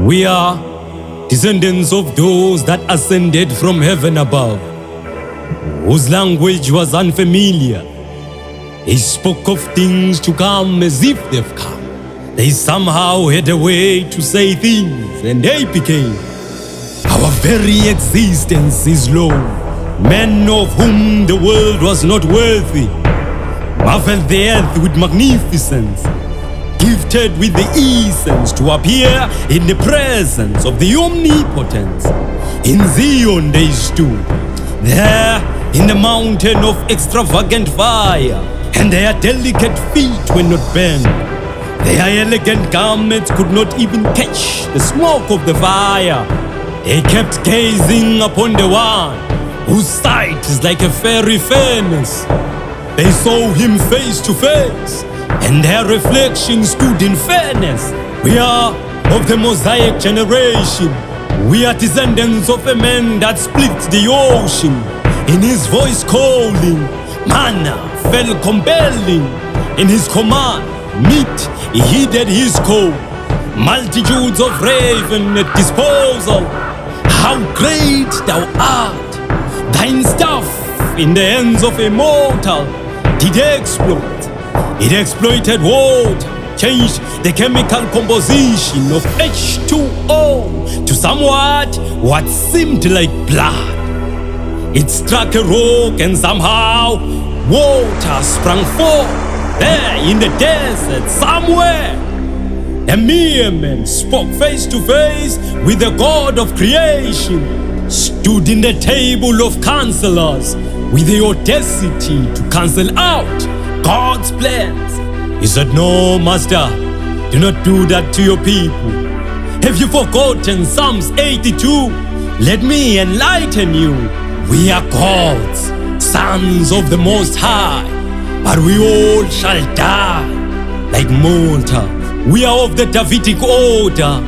We are descendants of those that ascended from heaven above, whose language was unfamiliar. They spoke of things to come as if they've come. They somehow had a way to say things, and they became. Our very existence is low. Men of whom the world was not worthy marveled the earth with magnificence, gifted with the essence to appear in the presence of the omnipotence. In Zion they stood, there in the mountain of extravagant fire, and their delicate feet were not bent. Their elegant garments could not even catch the smoke of the fire. They kept gazing upon the one whose sight is like a fairy furnace. They saw him face to face, and their reflection stood in fairness. We are of the Mosaic generation. We are descendants of a man that split the ocean. In his voice calling, manna fell compelling. In his command, meat he heeded his call. Multitudes of raven at disposal. How great thou art! Thine staff in the hands of a mortal did exploit. It exploited water, changed the chemical composition of H2O to somewhat what seemed like blood. It struck a rock and somehow water sprang forth there in the desert somewhere. A mere man spoke face to face with the God of creation, stood in the table of counselors with the audacity to cancel out God's plans. He said, "No, Master, do not do that to your people. Have you forgotten Psalms 82? Let me enlighten you. We are gods, sons of the Most High, but we all shall die like mortals. We are of the Davidic order.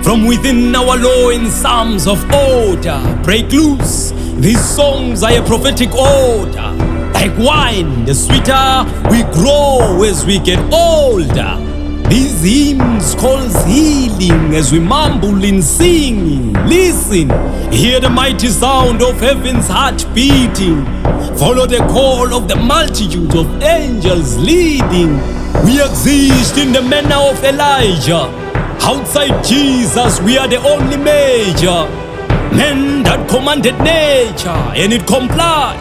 From within our loins, psalms of order break loose. These songs are a prophetic order. Like wine, the sweeter we grow as we get older. These hymns calls healing as we mumble in singing. Listen, hear the mighty sound of heaven's heart beating. Follow the call of the multitudes of angels leading. We exist in the manner of Elijah. Outside Jesus, we are the only major. Men that commanded nature, and it complied.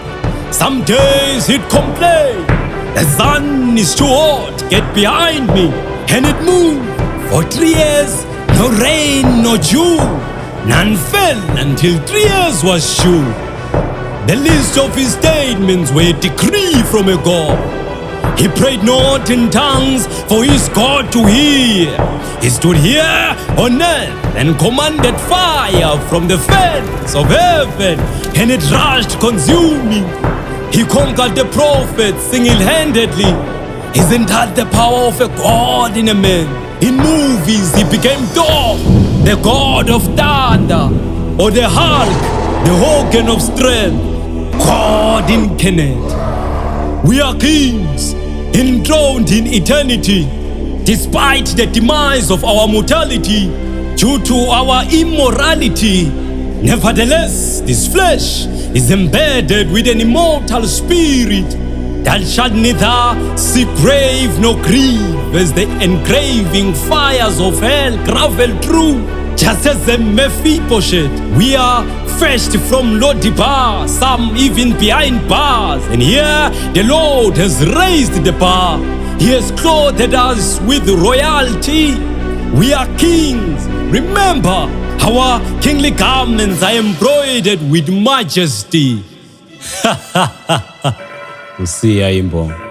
Some days it complained. The sun is too hot, get behind me. And it moved. For 3 years, no rain, no dew. None fell until 3 years was sure. The least of his statements were a decree from a God. He prayed not in tongues for his God to hear. He stood here on earth and commanded fire from the fence of heaven, and it rushed consuming. He conquered the prophets single-handedly. Isn't that the power of a God in a man? In movies he became Thor, the God of thunder, or the Hulk, the Hogan of strength, God incarnate. We are kings, enthroned in eternity, despite the demise of our mortality due to our immorality. Nevertheless, this flesh is embedded with an immortal spirit that shall neither see grave nor grieve, as the engraving fires of hell gravel through. Just as a Mephibosheth, we are fetched from Lo-debar, some even behind bars. And here the Lord has raised the bar. He has clothed us with royalty. We are kings. Remember, our kingly garments are embroidered with majesty. Usiya imbongo.